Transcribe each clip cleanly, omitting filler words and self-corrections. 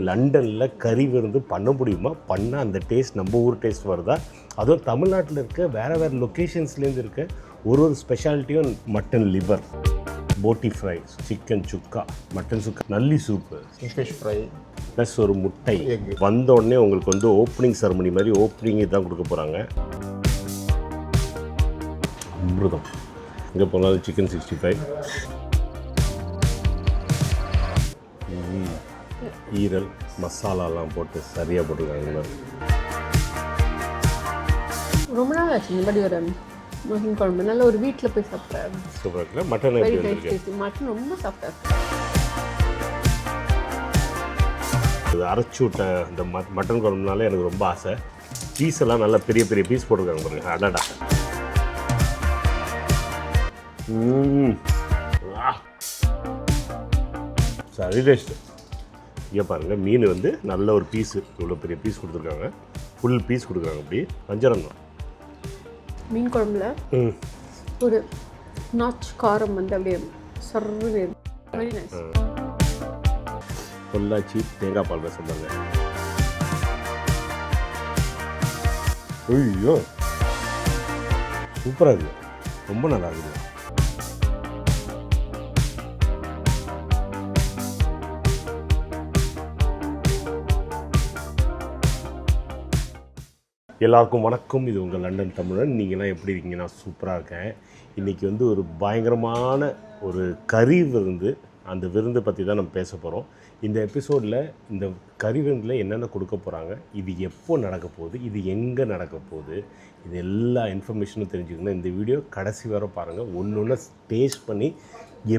லண்டனில் கறி விருந்து பண்ண முடியுமா? பண்ணால் அந்த டேஸ்ட் நம்ம ஊர் டேஸ்ட் வருதா? அதுவும் தமிழ்நாட்டில் இருக்க வேறு வேறு லொக்கேஷன்ஸ்லேருந்து இருக்க ஒரு ஸ்பெஷாலிட்டியும் மட்டன் லிவர், போட்டி ஃப்ரை, சிக்கன் சுக்கா, மட்டன் சுக்கா, நல்லி சூப்பு, ஃபிஷ் ஃப்ரை ப்ளஸ் ஒரு முட்டை. வந்தோடனே உங்களுக்கு வந்து ஓப்பனிங் செரமனி மாதிரி ஓப்பனிங் தான் கொடுக்க போகிறாங்க. அமிர்தம். இங்கே போனாலும் சிக்கன் 65, ஈரல் மசாலாலாம் போட்டு சரியாக போட்டுருக்காங்க. ரொம்ப நாள் ஆச்சு இந்த மாதிரி ஒரு மட்டன் குழம்பு. நல்ல ஒரு வீட்டில் போய் சாப்பிட்றேன். சூப்பராக இருக்குல்ல? மட்டன் எப்படி வந்துருக்கு? மட்டன் ரொம்ப சாஃப்டாக இருக்கு. இது அரைச்சி விட்ட இந்த மட்டன் குழம்புனால எனக்கு ரொம்ப ஆசை. பீஸ் எல்லாம் நல்லா பெரிய பெரிய பீஸ் போட்டிருக்காங்க பாருங்க. அடடா. சரி டேஸ்ட்டு. இங்கே பாருங்கள், மீன் வந்து நல்ல ஒரு பீஸு, இவ்வளோ பெரிய பீஸ் கொடுத்துருக்காங்க. ஃபுல் பீஸ் கொடுக்குறாங்க. அப்படி வஞ்சரம் தான் மீன் குழம்புல ஒரு நாச் காரம் வந்து அப்படியே சர்ன்னு வெரி நைஸ். பொள்ளாச்சி தேங்காய் பால் ரசம் பாருங்க. ஐயோ சூப்பராக இருக்குது, ரொம்ப நல்லா இருக்குது. எல்லாருக்கும் வணக்கம். இது உங்கள் லண்டன் தமிழன். நீங்கள்லாம் எப்படி இருக்கீங்க? நான் சூப்பராக இருக்கேன். இன்றைக்கி வந்து ஒரு பயங்கரமான ஒரு கறி விருந்து, அந்த விருந்தை பற்றி தான் நம்ம பேச போகிறோம். இந்த எபிசோடில் இந்த கறி விருந்தில் என்னென்ன கொடுக்க போகிறாங்க, இது எப்போ நடக்க போகுது, இது எங்கே நடக்க போகுது, இது எல்லா இன்ஃபர்மேஷனும் தெரிஞ்சுக்கணும். இந்த வீடியோ கடைசி வரை பாருங்கள். ஒன்று டேஸ்ட் பண்ணி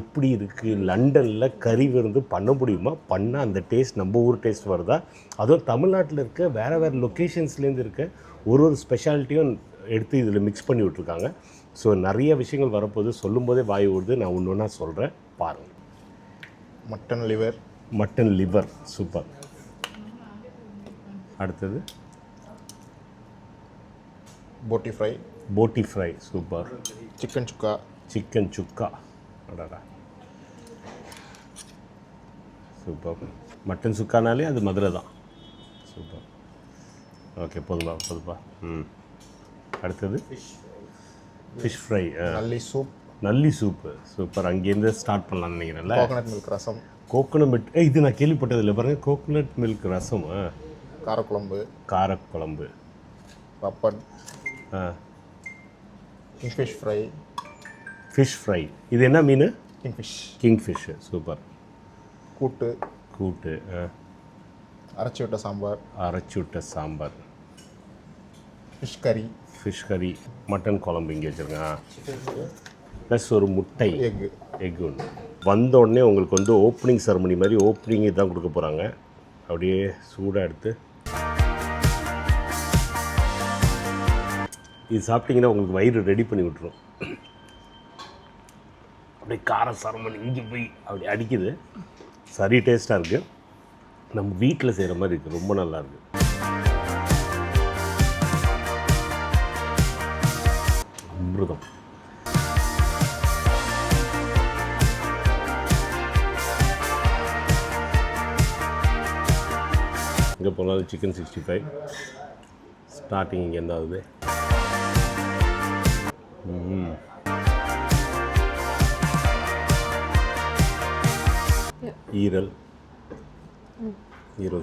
எப்படி இருக்குது, லண்டனில் கறி விருந்து பண்ண முடியுமா? பண்ணால் அந்த டேஸ்ட் நம்ம ஊர் டேஸ்ட் வருதா? அதுவும் தமிழ்நாட்டில் இருக்க வேறு வேறு லொக்கேஷன்ஸ்லேருந்து இருக்க ஒரு ஸ்பெஷாலிட்டியும் எடுத்து இதில் மிக்ஸ் பண்ணி விட்ருக்காங்க. ஸோ நிறைய விஷயங்கள் வரப்போது, சொல்லும்போதே வாய் ஊடுது. நான் ஒன்று ஒன்றா சொல்கிறேன், பாருங்கள். Mutton liver super. அடுத்தது போட்டி ஃப்ரை சூப்பர். சிக்கன் சுக்கா அடடா சூப்பர். மட்டன் சுக்கானாலே அது மதுரை தான். சூப்பர். ஓகே, போதுப்பா. அடுத்தது ஃபிஷ் ஃப்ரை, நல்லி சூப்பு சூப்பர். அங்கேருந்து ஸ்டார்ட் பண்ணலான்னு நினைக்கிறேன்ல. கோகோனட் மில்க் இது நான் கேள்விப்பட்டதில்லை பாருங்கள். கோகோனட் மில்க் ரசம், காரக்குழம்பு, பப்பட், ஃபிஷ் ஃப்ரை. இது என்ன மீன்? கிங்ஃபிஷ். சூப்பர். கூட்டு, அரைச்சி விட்ட சாம்பார், ஃபிஷ் கறி, மட்டன் குழம்பு இங்கே வச்சுருங்க. ப்ளஸ் ஒரு முட்டை, எக் ஒன்று. வந்தோடனே உங்களுக்கு வந்து ஓப்பனிங் செரமனி மாதிரி ஓப்பனிங் தான் கொடுக்க போகிறாங்க. அப்படியே சூடாக எடுத்து இது சாப்பிட்டிங்கன்னா உங்களுக்கு வயிறு ரெடி பண்ணி விட்டுரும். அப்படியே காரம் சரமணி இங்கே போய் அப்படி அடிக்குது. சரி டேஸ்ட்டாக இருக்குது. நம்ம வீட்டில் செய்கிற மாதிரி இருக்குது. ரொம்ப நல்லா இருக்குது. அமிர்தம். இங்கே போனாலும் சிக்கன் 65. ஸ்டார்டிங் இங்கே என்ன ஆகுது? ஈரல்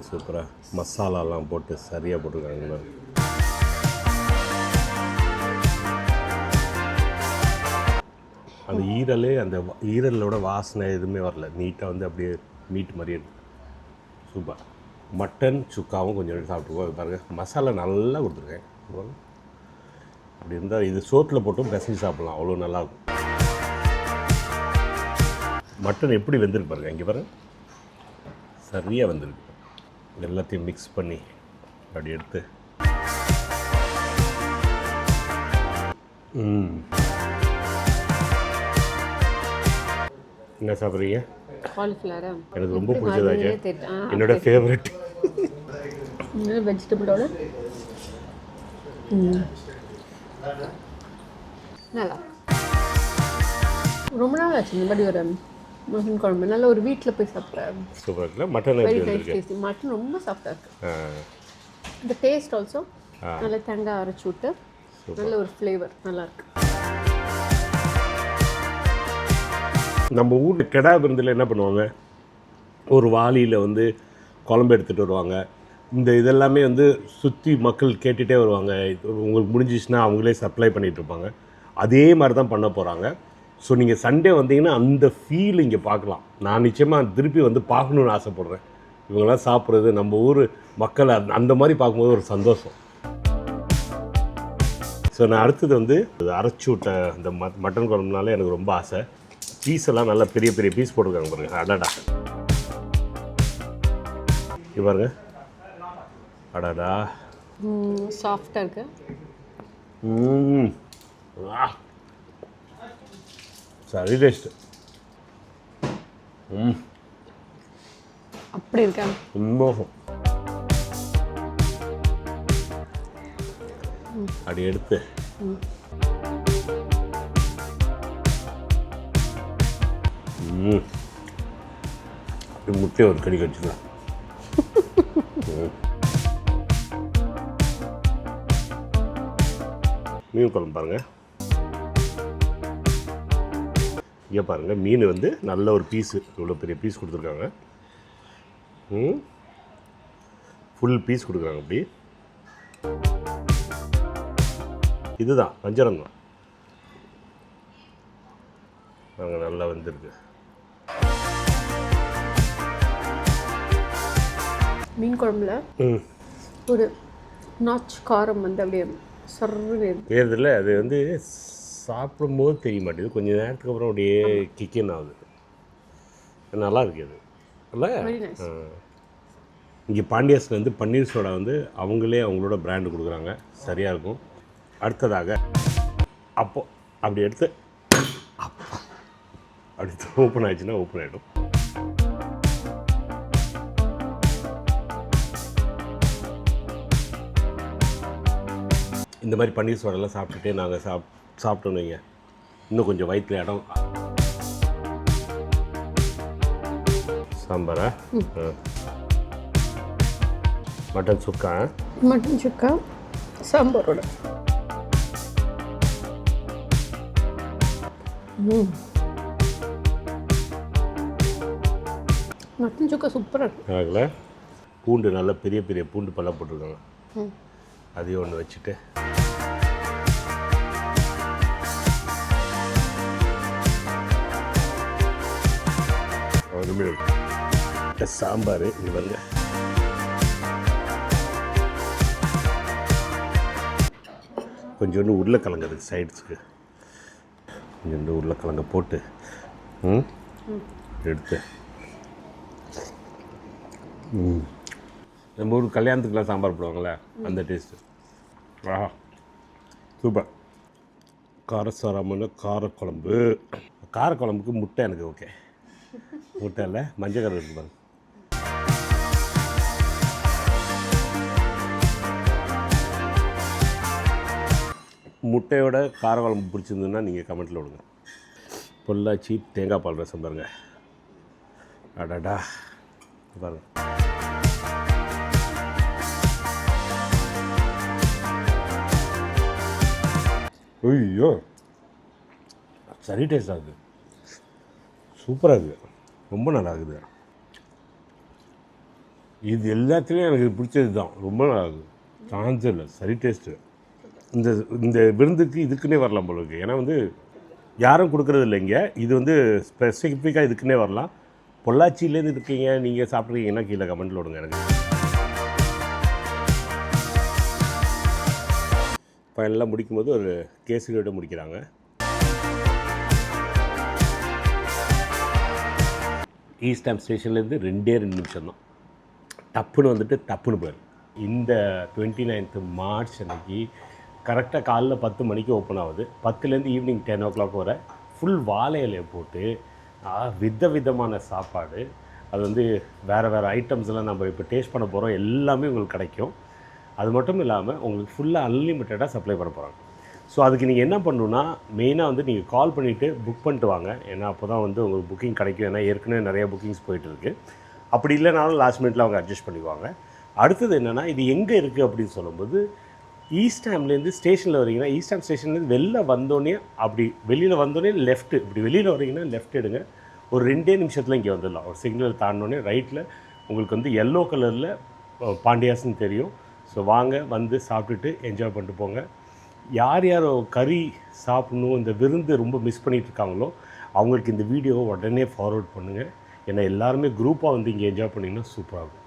சூப்பராக மசாலாலாம் போட்டு சரியாக போட்டுருக்காங்க. அந்த ஈரலோட வாசனை எதுவுமே வரல. நீட்டாக வந்து அப்படியே மீட் மாதிரியே இருக்குது. சூப்பர். மட்டன் சுக்காவும் கொஞ்சம் சாப்பிட்டுருவோம். பாருங்கள், மசாலா நல்லா கொடுத்துருக்கேன். அப்படி இருந்தால் இது சோத்தில் போட்டும் பிசைஞ்சு சாப்பிட்லாம். அவ்வளோ நல்லாயிருக்கும். மட்டன் எப்படி வெந்திருக்கு பாருங்கள். இங்கே பாருங்கள், சரியாக வெந்திருக்கு. எல்லாத்தையும் மிக்ஸ் பண்ணி அப்படி எடுத்து என்ன சாப்பிட்றீங்க? காலிஃப்ளவர். எனக்கு ரொம்ப பிடிச்சதாச்சு. என்னோட ஃபேவரட் வெஜிடபிளோட நல்லா. ரொம்ப நாள் ஆச்சு இந்த மாதிரி ஒரு மட்டன் குழம்பு நல்ல ஒரு வீட்டில் போய் சாப்பிட்றேன். சூப்பராக இருக்குல்ல? மட்டன் வெரி எப்படி நைஸ் வந்துருக்கு? டேஸ்டி. மட்டன் ரொம்ப சாஃப்டாக இருக்குது. இந்த டேஸ்ட் ஆல்சோ நல்ல தேங்காய் அரைச்சி விட்டு நல்ல ஒரு ஃப்ளேவர் நல்லாயிருக்கு. நம்ம ஊரில் கெடா விருந்தில் என்ன பண்ணுவாங்க, ஒரு வாளியில் வந்து குழம்பு எடுத்துகிட்டு வருவாங்க. இந்த இதெல்லாமே வந்து சுற்றி மக்கள் கேட்டுகிட்டே வருவாங்க. உங்களுக்கு முடிஞ்சிச்சுன்னா அவங்களே சப்ளை பண்ணிகிட்ருப்பாங்க. அதே மாதிரி தான் பண்ண போகிறாங்க. ஸோ நீங்கள் சண்டே வந்தீங்கன்னா அந்த ஃபீல் இங்கே பார்க்கலாம். நான் நிச்சயமாக திருப்பி வந்து பார்க்கணுன்னு ஆசைப்பட்றேன். இவங்கெல்லாம் சாப்பிட்றது நம்ம ஊர் மக்களை அந்த மாதிரி பார்க்கும்போது ஒரு சந்தோஷம். ஸோ நான் அடுத்தது வந்து அரைச்சி விட்ட இந்த மட்டன் குழம்புனால எனக்கு ரொம்ப ஆசை. பீஸ் எல்லாம் நல்லா பெரிய பெரிய பீஸ் போட்டிருக்காங்க பாருங்க. அடாடா, இது பாருங்க, அடாடா, சாஃப்டாக இருக்கு. சரி டேஸ்ட்டு. அப்படி இருக்கா? உண்மோகம். அப்படி எடுத்து அப்படி முட்டையை ஒரு கடி கடிச்சுக்கலாம். மீன் குழம்பு பாருங்கள். இங்கே பாருங்கள், மீன் வந்து நல்ல ஒரு பீஸு, இவ்வளோ பெரிய பீஸ் கொடுத்துருக்காங்க. ஃபுல் பீஸ் கொடுக்குறாங்க. அப்படி இதுதான் வஞ்சரங்கம். நாங்கள் நல்லா வந்துருக்கு. மீன் குழம்புல ஒரு நாச் காரம் வந்து அப்படியே சர்ன்னு வேறதில்ல. அது வந்து சாப்பிடும்போது தெரிய மாட்டேங்குது, கொஞ்சம் நேரத்துக்கு அப்புறம் அப்படியே கிக்கன் ஆகுது. நல்லா இருக்கு அது இல்லை? இங்கே பாண்டியாஸில் வந்து பன்னீர் சோடா வந்து அவங்களே அவங்களோட பிராண்டு கொடுக்குறாங்க. சரியாக இருக்கும். அடுத்ததாக அப்போ அப்படி எடுத்து அப்படி ஓப்பன் ஆயிடுச்சுன்னா ஓப்பன் ஆகிடும். இந்த மாதிரி பன்னீர் சோடெல்லாம் சாப்பிட்டுட்டே நாங்கள் சாப்பிட்டோன்னு வைங்க, இன்னும் கொஞ்சம் வயிற்றுல இடம். சாம்பாரா? மட்டன் சுக்கா. மட்டன் சுக்கா சாம்பாரோட. மட்டன் சுக்கா சூப்பராக இருக்கு. அதில் பூண்டு நல்லா பெரிய பெரிய பூண்டு பல்லாம் போட்டிருக்காங்க. அதையும் ஒன்று வச்சுட்டு சாம்பார். இது வருங்க, கொஞ்சோண்டு உருளைக்கிழங்கு அதுக்கு சைட்ஸுக்கு கொஞ்சோண்டு உருளைக்கிழங்க போட்டு எடுத்து நம்ம ஊர் கல்யாணத்துக்குலாம் சாம்பார் போடுவாங்களே அந்த டேஸ்ட்டு. ஆஹா, சூப்பர். காரசாரமான காரக்குழம்பு. காரக்குழம்புக்கு முட்டை எனக்கு ஓகே. முட்டை இல்லை, மஞ்சள் கலர் இருக்கு பாருங்க. முட்டையோட காரக்குழம்பு பிடிச்சிருந்ததுன்னா நீங்கள் கமெண்ட்டில் விடுங்க. பொள்ளாச்சி தேங்காய் பால் ரசம் பாருங்க. அடாடா பாருங்க. ஐயோ, சரி டேஸ்ட் ஆகுது. சூப்பராக இருக்குது, ரொம்ப நல்லா இருக்குது. இது எல்லாத்துலேயும் எனக்கு பிடிச்சது தான். ரொம்ப நல்லா இருக்குது, சான்ஸ் இல்லை. சரி டேஸ்ட்டு. இந்த விருந்துக்கு இதுக்குன்னே வரலாம் போல இருக்குது. ஏன்னா வந்து யாரும் கொடுக்குறது இல்லை இங்கே. இது வந்து ஸ்பெசிஃபிக்காக இதுக்குன்னே வரலாம். பொள்ளாச்சியிலேருந்து இருக்கீங்க, நீங்கள் சாப்பிட்ருக்கீங்கன்னா கீழே கமெண்ட்டில் விடுங்க எனக்கு. ஃபைனலாக முடிக்கும்போது ஒரு கேசரியோடு முடிக்கிறாங்க. ஈஸ்ட் டேம் ஸ்டேஷன்லேருந்து 2 நிமிஷம் தான். டப்புன்னு வந்துட்டு டப்புன்னு போயிடும். இந்த 29th மார்ச் அன்றைக்கி கரெக்டாக காலைல 10 மணிக்கு ஓப்பன் ஆகுது. 10லேருந்து ஈவினிங் 10 o'clock வரை ஃபுல் வாழை இலையை போட்டு விதமான சாப்பாடு. அது வந்து வேறு ஐட்டம்ஸ்லாம் நம்ம இப்போ டேஸ்ட் பண்ண போகிறோம். எல்லாமே உங்களுக்கு கிடைக்கும். அது மட்டும் இல்லாமல் உங்களுக்கு ஃபுல்லாக அன்லிமிட்டடாக சப்ளை பண்ண போகிறாங்க. ஸோ அதுக்கு நீங்கள் என்ன பண்ணணுன்னா மெயினாக வந்து நீங்கள் கால் பண்ணிவிட்டு புக் பண்ணிட்டு வாங்க. ஏன்னா அப்போ தான் வந்து உங்களுக்கு புக்கிங் கிடைக்கும். ஏன்னா ஏற்கனவே நிறைய புக்கிங்ஸ் போயிட்டுருக்கு. அப்படி இல்லைனாலும் லாஸ்ட் மினிட்ல அவங்க அட்ஜஸ்ட் பண்ணிக்குவாங்க. அடுத்தது என்னென்னா இது எங்கே இருக்குது அப்படின்னு சொல்லும்போது ஈஸ்ட் ஹாம்லேருந்து ஸ்டேஷனில் வரீங்கன்னா ஈஸ்ட் ஹாம் ஸ்டேஷன்லேருந்து வெளில வந்தோடனே அப்படி வெளியில் வந்தோடனே லெஃப்ட்டு இப்படி வெளியில் வரீங்கன்னா லெஃப்ட் எடுங்க. ஒரு 2 நிமிஷத்தில் இங்கே வந்துடலாம். ஒரு சிக்னல் தாண்டினோடனே ரைட்டில் உங்களுக்கு வந்து எல்லோ கலரில் பாண்டியாஸ்ன்னு தெரியும். ஸோ வாங்க வந்து சாப்பிட்டுட்டு என்ஜாய் பண்ணிட்டு போங்க. யார் யார் கறி சாப்பிட்ணும் இந்த விருந்து ரொம்ப மிஸ் பண்ணிகிட்டு இருக்காங்களோ அவங்களுக்கு இந்த வீடியோவை உடனே ஃபார்வர்ட் பண்ணுங்கள். ஏன்னா எல்லாருமே குரூப்பாக வந்து இங்கே என்ஜாய் பண்ணிங்கன்னா சூப்பராக இருக்கும்.